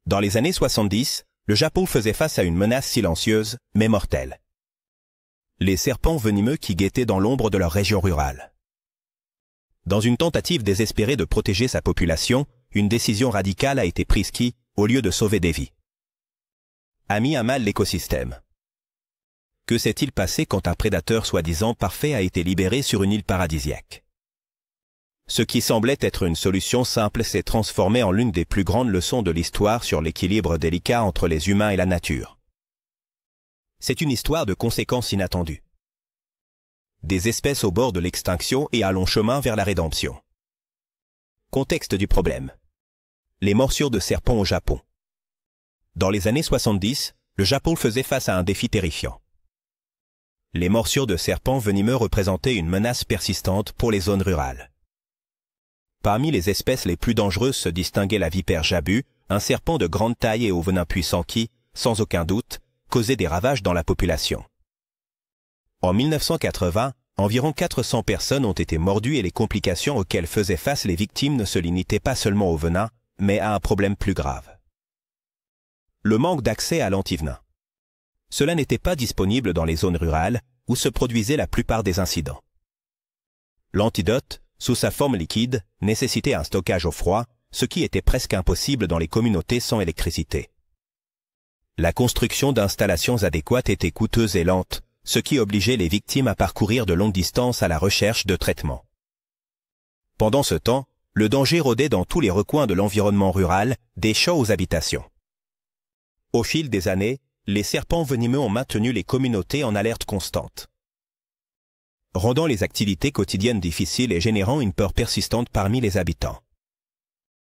Dans les années 70, le Japon faisait face à une menace silencieuse, mais mortelle. Les serpents venimeux qui guettaient dans l'ombre de leur région rurale. Dans une tentative désespérée de protéger sa population, une décision radicale a été prise qui, au lieu de sauver des vies, a mis à mal l'écosystème. Que s'est-il passé quand un prédateur soi-disant parfait a été libéré sur une île paradisiaque? Ce qui semblait être une solution simple s'est transformé en l'une des plus grandes leçons de l'histoire sur l'équilibre délicat entre les humains et la nature. C'est une histoire de conséquences inattendues. Des espèces au bord de l'extinction et à long chemin vers la rédemption. Contexte du problème. Les morsures de serpents au Japon. Dans les années 70, le Japon faisait face à un défi terrifiant. Les morsures de serpents venimeux représentaient une menace persistante pour les zones rurales. Parmi les espèces les plus dangereuses se distinguait la vipère jabu, un serpent de grande taille et au venin puissant qui, sans aucun doute, causait des ravages dans la population. En 1980, environ 400 personnes ont été mordues et les complications auxquelles faisaient face les victimes ne se limitaient pas seulement au venin, mais à un problème plus grave. Le manque d'accès à l'antivenin. Cela n'était pas disponible dans les zones rurales, où se produisaient la plupart des incidents. L'antidote, sous sa forme liquide, nécessitait un stockage au froid, ce qui était presque impossible dans les communautés sans électricité. La construction d'installations adéquates était coûteuse et lente, ce qui obligeait les victimes à parcourir de longues distances à la recherche de traitements. Pendant ce temps, le danger rôdait dans tous les recoins de l'environnement rural, des champs aux habitations. Au fil des années, les serpents venimeux ont maintenu les communautés en alerte constante, rendant les activités quotidiennes difficiles et générant une peur persistante parmi les habitants.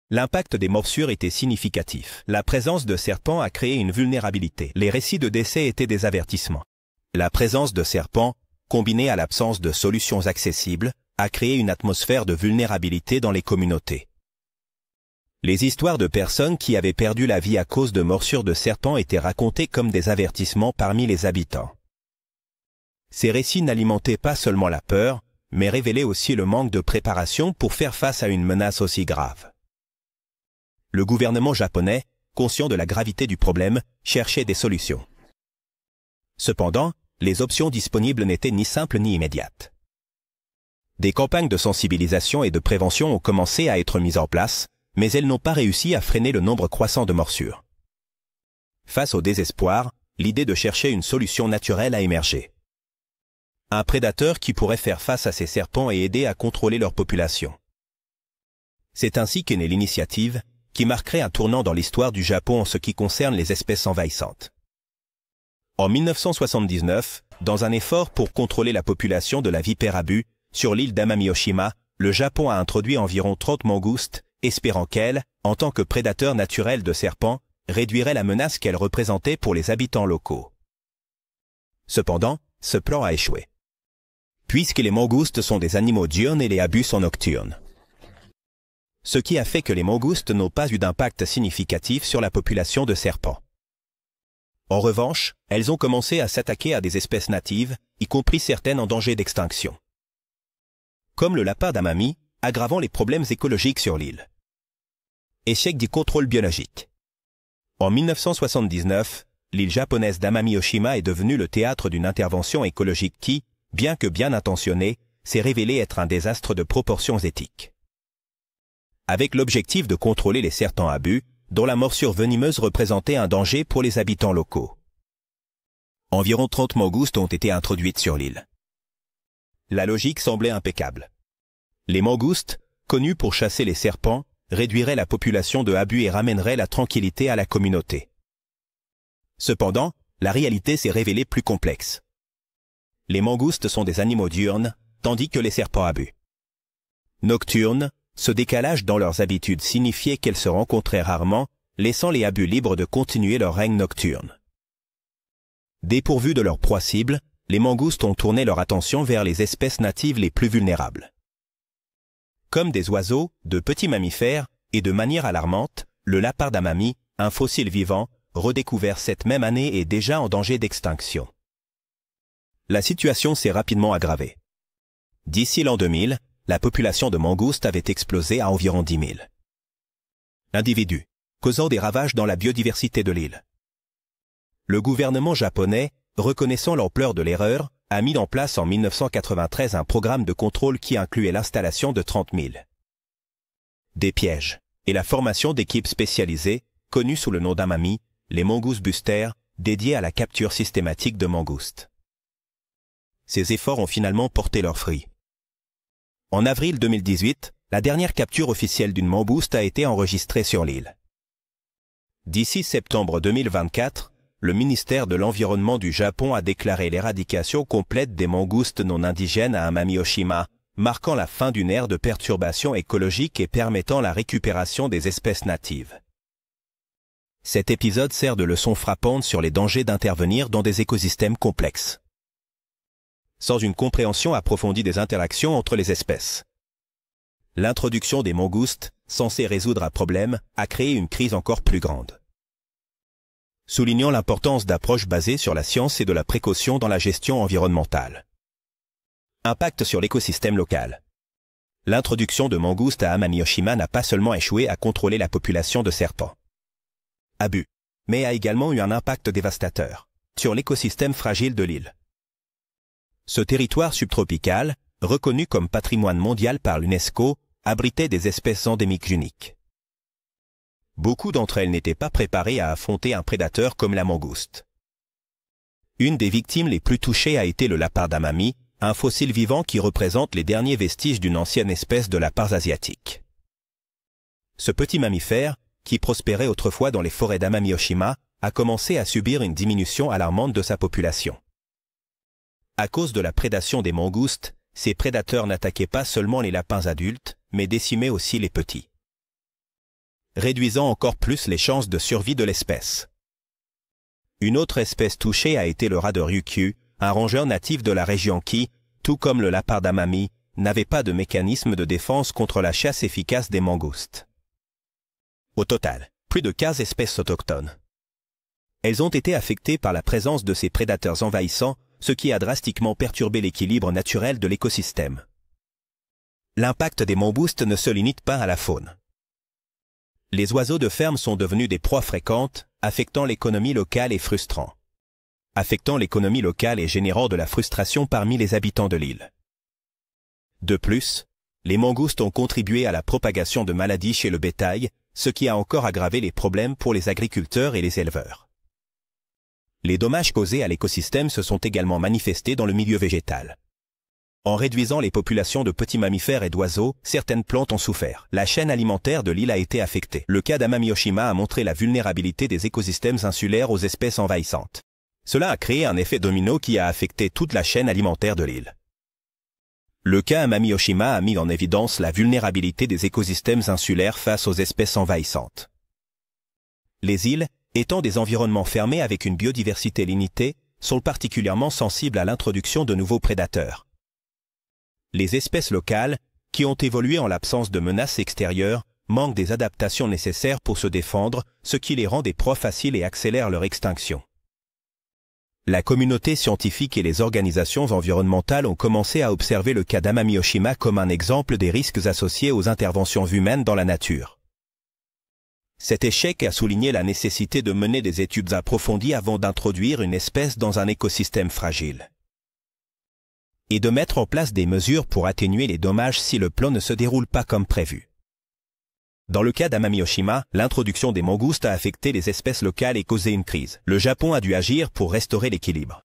L'impact des morsures était significatif. La présence de serpents a créé une vulnérabilité. Les récits de décès étaient des avertissements. La présence de serpents, combinée à l'absence de solutions accessibles, a créé une atmosphère de vulnérabilité dans les communautés. Les histoires de personnes qui avaient perdu la vie à cause de morsures de serpents étaient racontées comme des avertissements parmi les habitants. Ces récits n'alimentaient pas seulement la peur, mais révélaient aussi le manque de préparation pour faire face à une menace aussi grave. Le gouvernement japonais, conscient de la gravité du problème, cherchait des solutions. Cependant, les options disponibles n'étaient ni simples ni immédiates. Des campagnes de sensibilisation et de prévention ont commencé à être mises en place, mais elles n'ont pas réussi à freiner le nombre croissant de morsures. Face au désespoir, l'idée de chercher une solution naturelle a émergé. Un prédateur qui pourrait faire face à ces serpents et aider à contrôler leur population. C'est ainsi qu'est née l'initiative, qui marquerait un tournant dans l'histoire du Japon en ce qui concerne les espèces envahissantes. En 1979, dans un effort pour contrôler la population de la vipère à but, sur l'île d'Amami-Oshima, le Japon a introduit environ 30 mangoustes, espérant qu'elles, en tant que prédateurs naturels de serpents, réduiraient la menace qu'elles représentaient pour les habitants locaux. Cependant, ce plan a échoué, puisque les mangoustes sont des animaux diurnes et les abus sont nocturnes. Ce qui a fait que les mangoustes n'ont pas eu d'impact significatif sur la population de serpents. En revanche, elles ont commencé à s'attaquer à des espèces natives, y compris certaines en danger d'extinction, comme le lapin d'Amami, aggravant les problèmes écologiques sur l'île. Échec du contrôle biologique. En 1979, l'île japonaise d'Amami-Oshima est devenue le théâtre d'une intervention écologique qui, bien que bien intentionnée, s'est révélée être un désastre de proportions éthiques. Avec l'objectif de contrôler les serpents à but, dont la morsure venimeuse représentait un danger pour les habitants locaux. Environ 30 mangoustes ont été introduites sur l'île. La logique semblait impeccable. Les mangoustes, connus pour chasser les serpents, réduiraient la population de abus et ramèneraient la tranquillité à la communauté. Cependant, la réalité s'est révélée plus complexe. Les mangoustes sont des animaux diurnes, tandis que les serpents à but nocturnes, ce décalage dans leurs habitudes signifiait qu'elles se rencontraient rarement, laissant les abus libres de continuer leur règne nocturne. Dépourvus de leur proie cible, les mangoustes ont tourné leur attention vers les espèces natives les plus vulnérables. Comme des oiseaux, de petits mammifères, et de manière alarmante, le lapin d'Amami, un fossile vivant, redécouvert cette même année est déjà en danger d'extinction. La situation s'est rapidement aggravée. D'ici l'an 2000, la population de mangoustes avait explosé à environ 10 000 individus. causant des ravages dans la biodiversité de l'île. Le gouvernement japonais, reconnaissant l'ampleur de l'erreur, a mis en place en 1993 un programme de contrôle qui incluait l'installation de 30 000 des pièges et la formation d'équipes spécialisées, connues sous le nom d'Amami, les Mongoose Busters, dédiées à la capture systématique de mangoustes. Ces efforts ont finalement porté leurs fruits. En avril 2018, la dernière capture officielle d'une mangouste a été enregistrée sur l'île. D'ici septembre 2024, le ministère de l'Environnement du Japon a déclaré l'éradication complète des mangoustes non indigènes à Amami-Oshima, marquant la fin d'une ère de perturbation écologique et permettant la récupération des espèces natives. Cet épisode sert de leçon frappante sur les dangers d'intervenir dans des écosystèmes complexes, sans une compréhension approfondie des interactions entre les espèces. L'introduction des mangoustes, censée résoudre un problème, a créé une crise encore plus grande. Soulignant l'importance d'approches basées sur la science et de la précaution dans la gestion environnementale. Impact sur l'écosystème local. L'introduction de mangoustes à Amami-Oshima n'a pas seulement échoué à contrôler la population de serpents, abus, mais a également eu un impact dévastateur sur l'écosystème fragile de l'île. Ce territoire subtropical, reconnu comme patrimoine mondial par l'UNESCO, abritait des espèces endémiques uniques. Beaucoup d'entre elles n'étaient pas préparées à affronter un prédateur comme la mangouste. Une des victimes les plus touchées a été le lapard d'Amami, un fossile vivant qui représente les derniers vestiges d'une ancienne espèce de lapards asiatiques. Ce petit mammifère, qui prospérait autrefois dans les forêts d'Amami-Oshima, a commencé à subir une diminution alarmante de sa population. À cause de la prédation des mangoustes, ces prédateurs n'attaquaient pas seulement les lapins adultes, mais décimaient aussi les petits, réduisant encore plus les chances de survie de l'espèce. Une autre espèce touchée a été le rat de Ryukyu, un rongeur natif de la région qui, tout comme le lapard d'Amami, n'avait pas de mécanisme de défense contre la chasse efficace des mangoustes. Au total, plus de 15 espèces autochtones. Elles ont été affectées par la présence de ces prédateurs envahissants, ce qui a drastiquement perturbé l'équilibre naturel de l'écosystème. L'impact des mangoustes ne se limite pas à la faune. Les oiseaux de ferme sont devenus des proies fréquentes, affectant l'économie locale et frustrant. Affectant l'économie locale et générant de la frustration parmi les habitants de l'île. De plus, les mangoustes ont contribué à la propagation de maladies chez le bétail, ce qui a encore aggravé les problèmes pour les agriculteurs et les éleveurs. Les dommages causés à l'écosystème se sont également manifestés dans le milieu végétal. En réduisant les populations de petits mammifères et d'oiseaux, certaines plantes ont souffert. La chaîne alimentaire de l'île a été affectée. Le cas d'Amami-Oshima a montré la vulnérabilité des écosystèmes insulaires aux espèces envahissantes. Cela a créé un effet domino qui a affecté toute la chaîne alimentaire de l'île. Le cas Amami-Oshima a mis en évidence la vulnérabilité des écosystèmes insulaires face aux espèces envahissantes. Les îles, étant des environnements fermés avec une biodiversité limitée, sont particulièrement sensibles à l'introduction de nouveaux prédateurs. Les espèces locales, qui ont évolué en l'absence de menaces extérieures, manquent des adaptations nécessaires pour se défendre, ce qui les rend des proies faciles et accélère leur extinction. La communauté scientifique et les organisations environnementales ont commencé à observer le cas d'Amami-Oshima comme un exemple des risques associés aux interventions humaines dans la nature. Cet échec a souligné la nécessité de mener des études approfondies avant d'introduire une espèce dans un écosystème fragile. Et de mettre en place des mesures pour atténuer les dommages si le plan ne se déroule pas comme prévu. Dans le cas d'Amami-Oshima, l'introduction des mangoustes a affecté les espèces locales et causé une crise. Le Japon a dû agir pour restaurer l'équilibre.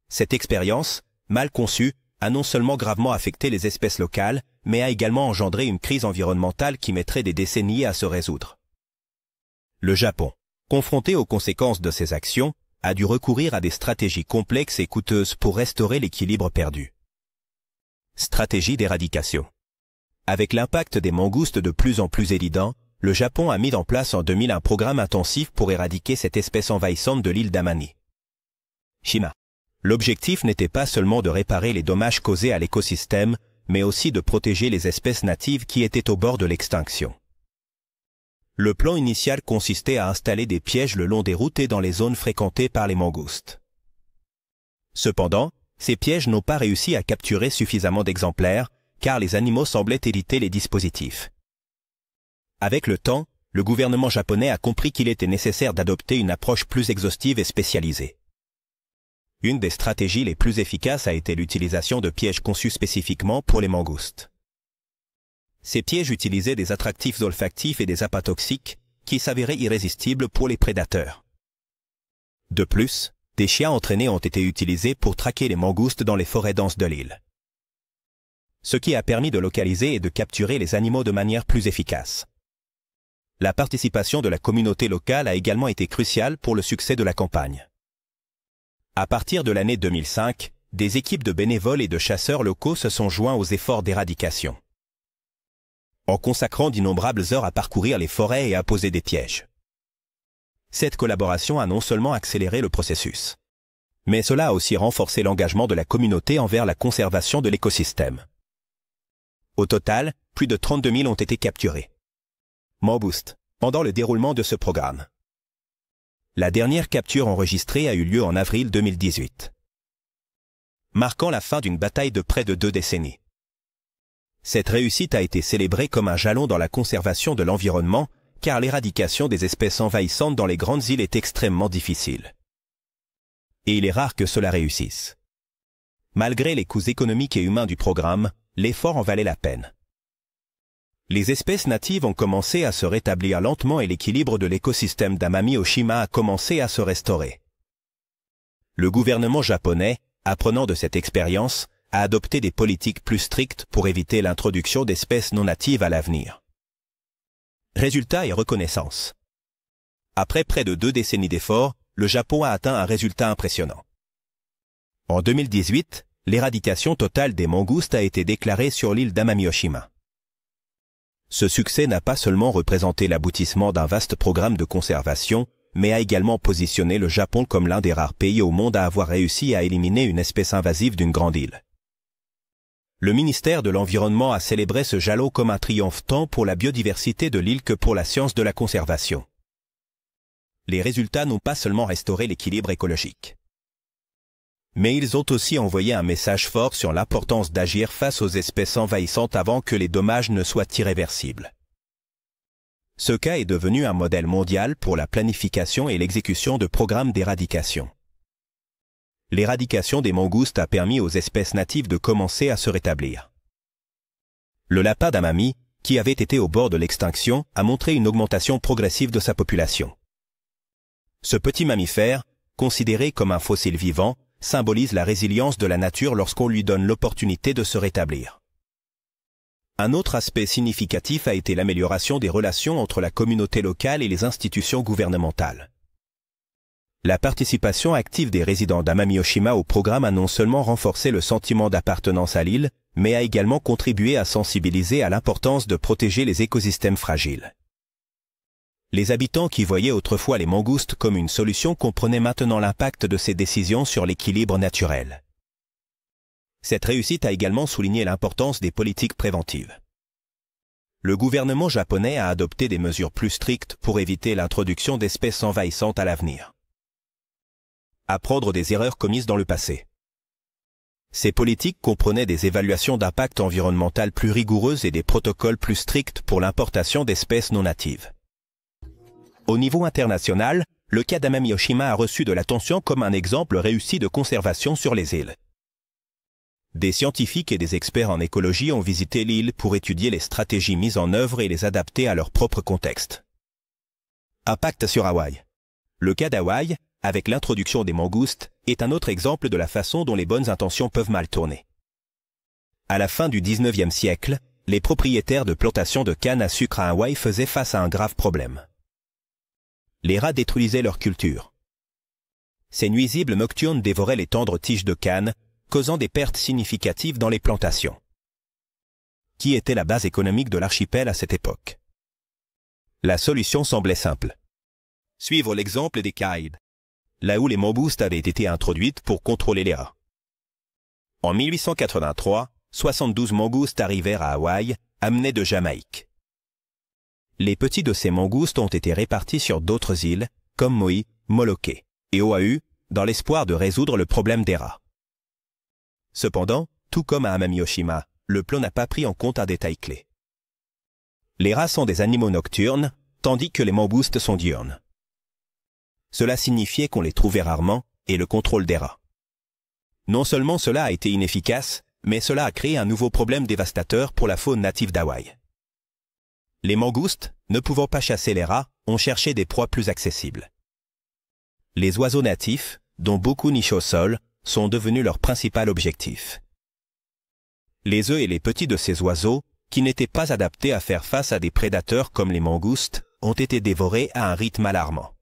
Cette expérience, mal conçue, a non seulement gravement affecté les espèces locales, mais a également engendré une crise environnementale qui mettrait des décennies à se résoudre. Le Japon, confronté aux conséquences de ces actions, a dû recourir à des stratégies complexes et coûteuses pour restaurer l'équilibre perdu. Stratégie d'éradication. Avec l'impact des mangoustes de plus en plus évident, le Japon a mis en place en 2000 un programme intensif pour éradiquer cette espèce envahissante de l'île d'Amami-Oshima. L'objectif n'était pas seulement de réparer les dommages causés à l'écosystème, mais aussi de protéger les espèces natives qui étaient au bord de l'extinction. Le plan initial consistait à installer des pièges le long des routes et dans les zones fréquentées par les mangoustes. Cependant, ces pièges n'ont pas réussi à capturer suffisamment d'exemplaires, car les animaux semblaient éviter les dispositifs. Avec le temps, le gouvernement japonais a compris qu'il était nécessaire d'adopter une approche plus exhaustive et spécialisée. Une des stratégies les plus efficaces a été l'utilisation de pièges conçus spécifiquement pour les mangoustes. Ces pièges utilisaient des attractifs olfactifs et des appâts toxiques qui s'avéraient irrésistibles pour les prédateurs. De plus, des chiens entraînés ont été utilisés pour traquer les mangoustes dans les forêts denses de l'île. Ce qui a permis de localiser et de capturer les animaux de manière plus efficace. La participation de la communauté locale a également été cruciale pour le succès de la campagne. À partir de l'année 2005, des équipes de bénévoles et de chasseurs locaux se sont joints aux efforts d'éradication, en consacrant d'innombrables heures à parcourir les forêts et à poser des pièges. Cette collaboration a non seulement accéléré le processus, mais cela a aussi renforcé l'engagement de la communauté envers la conservation de l'écosystème. Au total, plus de 32 000 ont été capturés. Mangoustes, pendant le déroulement de ce programme. La dernière capture enregistrée a eu lieu en avril 2018, marquant la fin d'une bataille de près de 2 décennies. Cette réussite a été célébrée comme un jalon dans la conservation de l'environnement, car l'éradication des espèces envahissantes dans les grandes îles est extrêmement difficile. Et il est rare que cela réussisse. Malgré les coûts économiques et humains du programme, l'effort en valait la peine. Les espèces natives ont commencé à se rétablir lentement et l'équilibre de l'écosystème d'Amami-Ōshima a commencé à se restaurer. Le gouvernement japonais, apprenant de cette expérience, a adopté des politiques plus strictes pour éviter l'introduction d'espèces non natives à l'avenir. Résultat et reconnaissance. Après près de 2 décennies d'efforts, le Japon a atteint un résultat impressionnant. En 2018, l'éradication totale des mangoustes a été déclarée sur l'île d'Amami-Ōshima. Ce succès n'a pas seulement représenté l'aboutissement d'un vaste programme de conservation, mais a également positionné le Japon comme l'un des rares pays au monde à avoir réussi à éliminer une espèce invasive d'une grande île. Le ministère de l'Environnement a célébré ce jalon comme un triomphe tant pour la biodiversité de l'île que pour la science de la conservation. Les résultats n'ont pas seulement restauré l'équilibre écologique, mais ils ont aussi envoyé un message fort sur l'importance d'agir face aux espèces envahissantes avant que les dommages ne soient irréversibles. Ce cas est devenu un modèle mondial pour la planification et l'exécution de programmes d'éradication. L'éradication des mangoustes a permis aux espèces natives de commencer à se rétablir. Le lapin d'Amami, qui avait été au bord de l'extinction, a montré une augmentation progressive de sa population. Ce petit mammifère, considéré comme un fossile vivant, symbolise la résilience de la nature lorsqu'on lui donne l'opportunité de se rétablir. Un autre aspect significatif a été l'amélioration des relations entre la communauté locale et les institutions gouvernementales. La participation active des résidents d'Amami-Ōshima au programme a non seulement renforcé le sentiment d'appartenance à l'île, mais a également contribué à sensibiliser à l'importance de protéger les écosystèmes fragiles. Les habitants qui voyaient autrefois les mangoustes comme une solution comprenaient maintenant l'impact de ces décisions sur l'équilibre naturel. Cette réussite a également souligné l'importance des politiques préventives. Le gouvernement japonais a adopté des mesures plus strictes pour éviter l'introduction d'espèces envahissantes à l'avenir. Apprendre des erreurs commises dans le passé. Ces politiques comprenaient des évaluations d'impact environnemental plus rigoureuses et des protocoles plus stricts pour l'importation d'espèces non natives. Au niveau international, le cas d'Amami-Ōshima a reçu de l'attention comme un exemple réussi de conservation sur les îles. Des scientifiques et des experts en écologie ont visité l'île pour étudier les stratégies mises en œuvre et les adapter à leur propre contexte. Impact sur Hawaï. Le cas d'Hawaï, avec l'introduction des mangoustes, est un autre exemple de la façon dont les bonnes intentions peuvent mal tourner. À la fin du XIXe siècle, les propriétaires de plantations de canne à sucre à Hawaï faisaient face à un grave problème. Les rats détruisaient leur culture. Ces nuisibles nocturnes dévoraient les tendres tiges de canne, causant des pertes significatives dans les plantations. Qui était la base économique de l'archipel à cette époque? La solution semblait simple. Suivre l'exemple des Caïbes, là où les mangoustes avaient été introduites pour contrôler les rats. En 1883, 72 mangoustes arrivèrent à Hawaï, amenés de Jamaïque. Les petits de ces mangoustes ont été répartis sur d'autres îles, comme Maui, Molokai et Oahu, dans l'espoir de résoudre le problème des rats. Cependant, tout comme à Amami-Ōshima, le plan n'a pas pris en compte un détail clé. Les rats sont des animaux nocturnes, tandis que les mangoustes sont diurnes. Cela signifiait qu'on les trouvait rarement et le contrôle des rats. Non seulement cela a été inefficace, mais cela a créé un nouveau problème dévastateur pour la faune native d'Hawaï. Les mangoustes, ne pouvant pas chasser les rats, ont cherché des proies plus accessibles. Les oiseaux natifs, dont beaucoup nichent au sol, sont devenus leur principal objectif. Les œufs et les petits de ces oiseaux, qui n'étaient pas adaptés à faire face à des prédateurs comme les mangoustes, ont été dévorés à un rythme alarmant.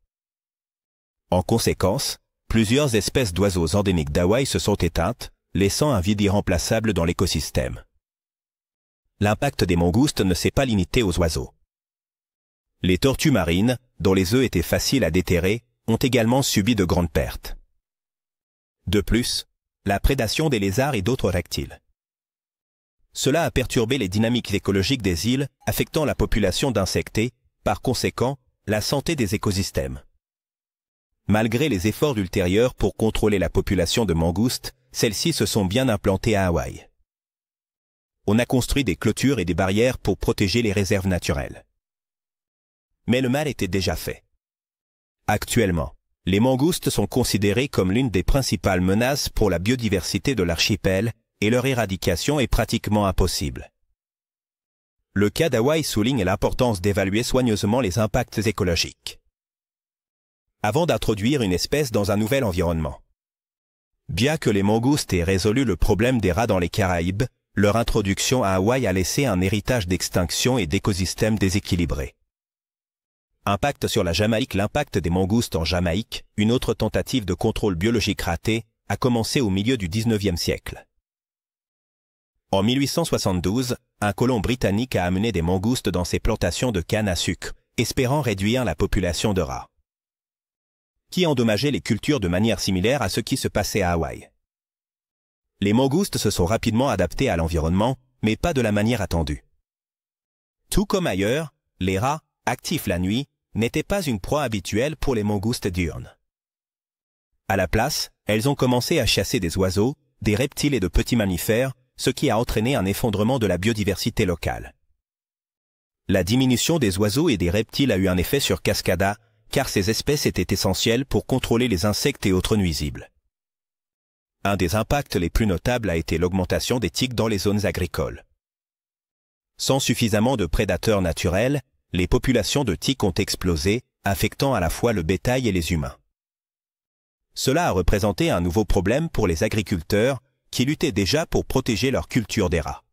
En conséquence, plusieurs espèces d'oiseaux endémiques d'Hawaï se sont éteintes, laissant un vide irremplaçable dans l'écosystème. L'impact des mangoustes ne s'est pas limité aux oiseaux. Les tortues marines, dont les œufs étaient faciles à déterrer, ont également subi de grandes pertes. De plus, la prédation des lézards et d'autres reptiles. Cela a perturbé les dynamiques écologiques des îles, affectant la population d'insectes et, par conséquent, la santé des écosystèmes. Malgré les efforts ultérieurs pour contrôler la population de mangoustes, celles-ci se sont bien implantées à Hawaï. On a construit des clôtures et des barrières pour protéger les réserves naturelles. Mais le mal était déjà fait. Actuellement, les mangoustes sont considérés comme l'une des principales menaces pour la biodiversité de l'archipel et leur éradication est pratiquement impossible. Le cas d'Hawaï souligne l'importance d'évaluer soigneusement les impacts écologiques avant d'introduire une espèce dans un nouvel environnement. Bien que les mangoustes aient résolu le problème des rats dans les Caraïbes, leur introduction à Hawaï a laissé un héritage d'extinction et d'écosystèmes déséquilibrés. Impact sur la Jamaïque. L'impact des mangoustes en Jamaïque, une autre tentative de contrôle biologique ratée, a commencé au milieu du XIXe siècle. En 1872, un colon britannique a amené des mangoustes dans ses plantations de canne à sucre, espérant réduire la population de rats, qui endommageait les cultures de manière similaire à ce qui se passait à Hawaï. Les mangoustes se sont rapidement adaptés à l'environnement, mais pas de la manière attendue. Tout comme ailleurs, les rats, actifs la nuit, n'étaient pas une proie habituelle pour les mangoustes diurnes. À la place, elles ont commencé à chasser des oiseaux, des reptiles et de petits mammifères, ce qui a entraîné un effondrement de la biodiversité locale. La diminution des oiseaux et des reptiles a eu un effet sur cascada, car ces espèces étaient essentielles pour contrôler les insectes et autres nuisibles. Un des impacts les plus notables a été l'augmentation des tiques dans les zones agricoles. Sans suffisamment de prédateurs naturels, les populations de tiques ont explosé, affectant à la fois le bétail et les humains. Cela a représenté un nouveau problème pour les agriculteurs, qui luttaient déjà pour protéger leur culture des rats.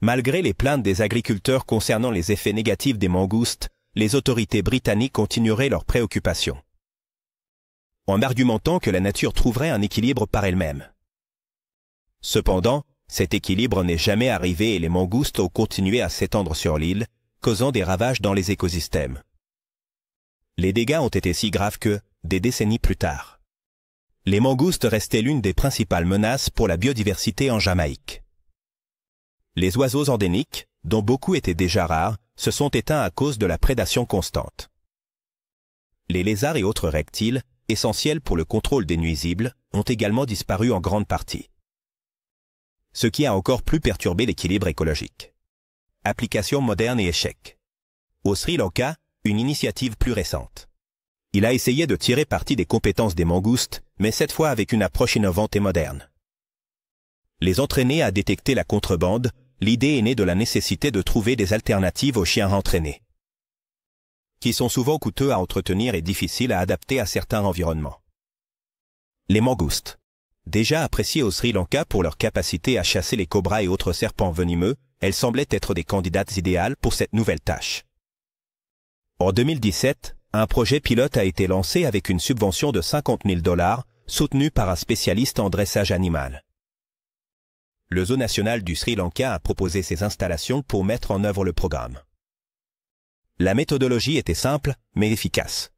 Malgré les plaintes des agriculteurs concernant les effets négatifs des mangoustes, les autorités britanniques continueraient leurs préoccupations, en argumentant que la nature trouverait un équilibre par elle-même. Cependant, cet équilibre n'est jamais arrivé et les mangoustes ont continué à s'étendre sur l'île, causant des ravages dans les écosystèmes. Les dégâts ont été si graves que, des décennies plus tard, les mangoustes restaient l'une des principales menaces pour la biodiversité en Jamaïque. Les oiseaux endémiques, dont beaucoup étaient déjà rares, se sont éteints à cause de la prédation constante. Les lézards et autres reptiles, essentiels pour le contrôle des nuisibles, ont également disparu en grande partie, ce qui a encore plus perturbé l'équilibre écologique. Application moderne et échec. Au Sri Lanka, une initiative plus récente. Il a essayé de tirer parti des compétences des mangoustes, mais cette fois avec une approche innovante et moderne. Les entraîner à détecter la contrebande, l'idée est née de la nécessité de trouver des alternatives aux chiens entraînés, qui sont souvent coûteux à entretenir et difficiles à adapter à certains environnements. Les mangoustes. Déjà appréciées au Sri Lanka pour leur capacité à chasser les cobras et autres serpents venimeux, elles semblaient être des candidates idéales pour cette nouvelle tâche. En 2017, un projet pilote a été lancé avec une subvention de 50 000 $, soutenu par un spécialiste en dressage animal. Le Zoo national du Sri Lanka a proposé ces installations pour mettre en œuvre le programme. La méthodologie était simple, mais efficace.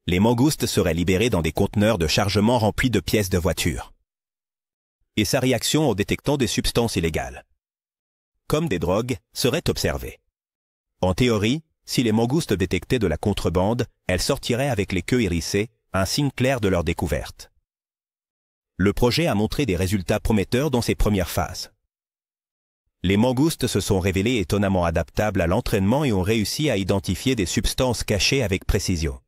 Les mangoustes seraient libérés dans des conteneurs de chargement remplis de pièces de voiture, et sa réaction en détectant des substances illégales, comme des drogues, serait observée. En théorie, si les mangoustes détectaient de la contrebande, elles sortiraient avec les queues hérissées, un signe clair de leur découverte. Le projet a montré des résultats prometteurs dans ses premières phases. Les mangoustes se sont révélés étonnamment adaptables à l'entraînement et ont réussi à identifier des substances cachées avec précision.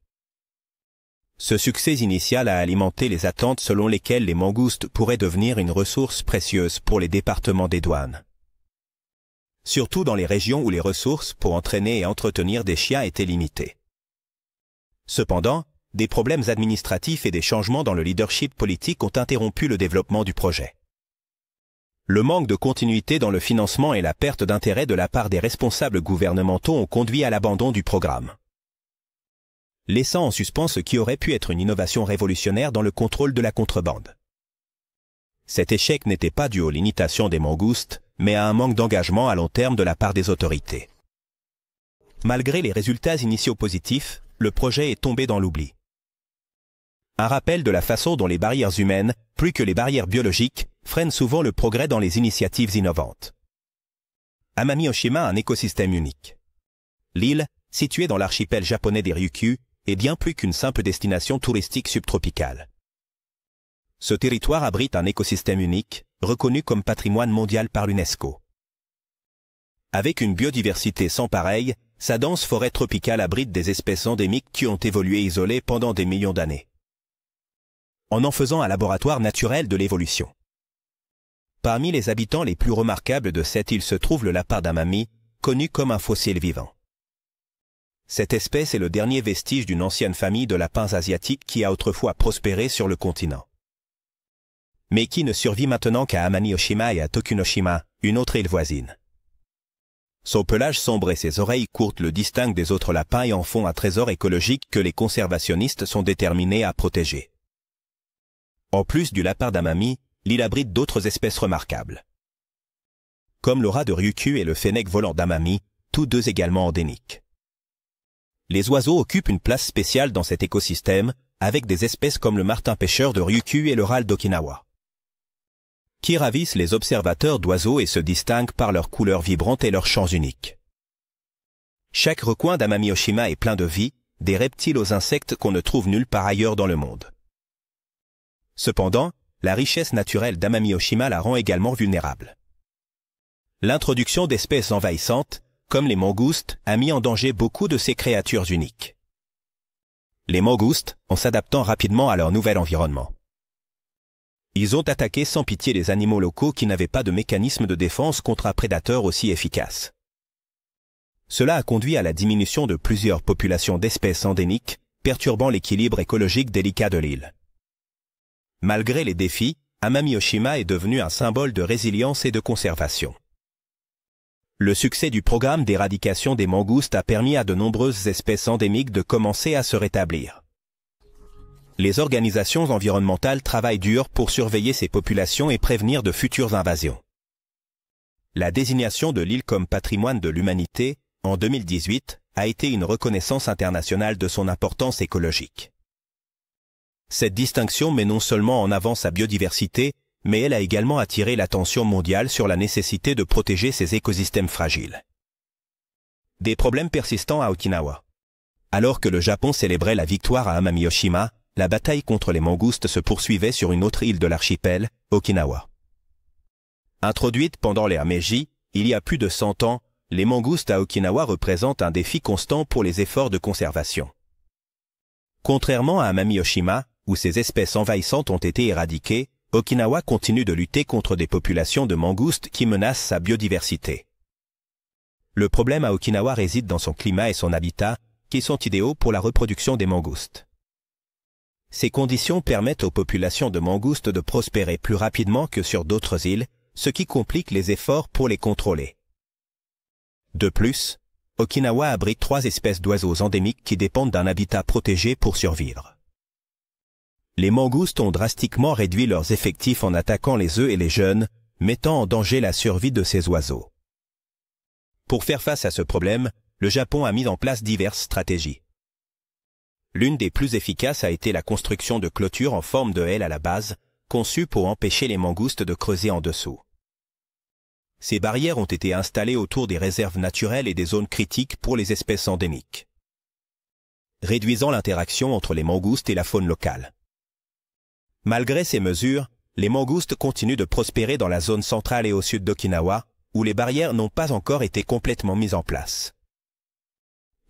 Ce succès initial a alimenté les attentes selon lesquelles les mangoustes pourraient devenir une ressource précieuse pour les départements des douanes. Surtout dans les régions où les ressources pour entraîner et entretenir des chiens étaient limitées. Cependant, des problèmes administratifs et des changements dans le leadership politique ont interrompu le développement du projet. Le manque de continuité dans le financement et la perte d'intérêt de la part des responsables gouvernementaux ont conduit à l'abandon du programme, laissant en suspens ce qui aurait pu être une innovation révolutionnaire dans le contrôle de la contrebande. Cet échec n'était pas dû aux limitations des mangoustes, mais à un manque d'engagement à long terme de la part des autorités. Malgré les résultats initiaux positifs, le projet est tombé dans l'oubli. Un rappel de la façon dont les barrières humaines, plus que les barrières biologiques, freinent souvent le progrès dans les initiatives innovantes. Amami-Oshima a un écosystème unique. L'île, située dans l'archipel japonais des Ryukyu, est bien plus qu'une simple destination touristique subtropicale. Ce territoire abrite un écosystème unique, reconnu comme patrimoine mondial par l'UNESCO. Avec une biodiversité sans pareille, sa dense forêt tropicale abrite des espèces endémiques qui ont évolué isolées pendant des millions d'années, en faisant un laboratoire naturel de l'évolution. Parmi les habitants les plus remarquables de cette île se trouve le lapin d'Amami, connu comme un fossile vivant. Cette espèce est le dernier vestige d'une ancienne famille de lapins asiatiques qui a autrefois prospéré sur le continent, mais qui ne survit maintenant qu'à Amami-Oshima et à Tokunoshima, une autre île voisine. Son pelage sombre et ses oreilles courtes le distinguent des autres lapins et en font un trésor écologique que les conservationnistes sont déterminés à protéger. En plus du lapin d'Amami, l'île abrite d'autres espèces remarquables, comme le rat de Ryukyu et le fennec volant d'Amami, tous deux également endémiques. Les oiseaux occupent une place spéciale dans cet écosystème, avec des espèces comme le martin-pêcheur de Ryukyu et le râle d'Okinawa, qui ravissent les observateurs d'oiseaux et se distinguent par leurs couleurs vibrantes et leurs chants uniques. Chaque recoin d'Amami-Oshima est plein de vie, des reptiles aux insectes qu'on ne trouve nulle part ailleurs dans le monde. Cependant, la richesse naturelle d'Amami-Oshima la rend également vulnérable. L'introduction d'espèces envahissantes, comme les mangoustes, a mis en danger beaucoup de ces créatures uniques. Les mangoustes, en s'adaptant rapidement à leur nouvel environnement, ils ont attaqué sans pitié les animaux locaux qui n'avaient pas de mécanisme de défense contre un prédateur aussi efficace. Cela a conduit à la diminution de plusieurs populations d'espèces endémiques, perturbant l'équilibre écologique délicat de l'île. Malgré les défis, Amami-Oshima est devenu un symbole de résilience et de conservation. Le succès du programme d'éradication des mangoustes a permis à de nombreuses espèces endémiques de commencer à se rétablir. Les organisations environnementales travaillent dur pour surveiller ces populations et prévenir de futures invasions. La désignation de l'île comme patrimoine de l'humanité, en 2018, a été une reconnaissance internationale de son importance écologique. Cette distinction met non seulement en avant sa biodiversité, mais elle a également attiré l'attention mondiale sur la nécessité de protéger ces écosystèmes fragiles. Des problèmes persistants à Okinawa. Alors que le Japon célébrait la victoire à Amami-Oshima, la bataille contre les mangoustes se poursuivait sur une autre île de l'archipel, Okinawa. Introduite pendant l'ère Meiji, il y a plus de 100 ans, les mangoustes à Okinawa représentent un défi constant pour les efforts de conservation. Contrairement à Amami-Oshima, où ces espèces envahissantes ont été éradiquées, Okinawa continue de lutter contre des populations de mangoustes qui menacent sa biodiversité. Le problème à Okinawa réside dans son climat et son habitat, qui sont idéaux pour la reproduction des mangoustes. Ces conditions permettent aux populations de mangoustes de prospérer plus rapidement que sur d'autres îles, ce qui complique les efforts pour les contrôler. De plus, Okinawa abrite 3 espèces d'oiseaux endémiques qui dépendent d'un habitat protégé pour survivre. Les mangoustes ont drastiquement réduit leurs effectifs en attaquant les œufs et les jeunes, mettant en danger la survie de ces oiseaux. Pour faire face à ce problème, le Japon a mis en place diverses stratégies. L'une des plus efficaces a été la construction de clôtures en forme de aile à la base, conçues pour empêcher les mangoustes de creuser en dessous. Ces barrières ont été installées autour des réserves naturelles et des zones critiques pour les espèces endémiques, réduisant l'interaction entre les mangoustes et la faune locale. Malgré ces mesures, les mangoustes continuent de prospérer dans la zone centrale et au sud d'Okinawa, où les barrières n'ont pas encore été complètement mises en place.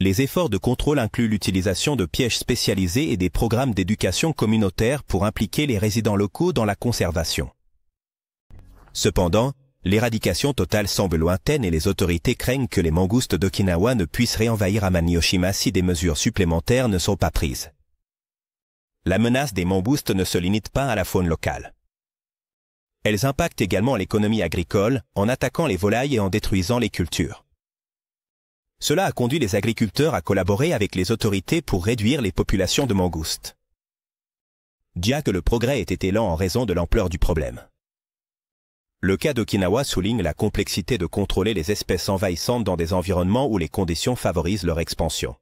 Les efforts de contrôle incluent l'utilisation de pièges spécialisés et des programmes d'éducation communautaire pour impliquer les résidents locaux dans la conservation. Cependant, l'éradication totale semble lointaine et les autorités craignent que les mangoustes d'Okinawa ne puissent réenvahir Amami-Oshima si des mesures supplémentaires ne sont pas prises. La menace des mangoustes ne se limite pas à la faune locale. Elles impactent également l'économie agricole en attaquant les volailles et en détruisant les cultures. Cela a conduit les agriculteurs à collaborer avec les autorités pour réduire les populations de mangoustes. Bien que le progrès ait été lent en raison de l'ampleur du problème. Le cas d'Okinawa souligne la complexité de contrôler les espèces envahissantes dans des environnements où les conditions favorisent leur expansion.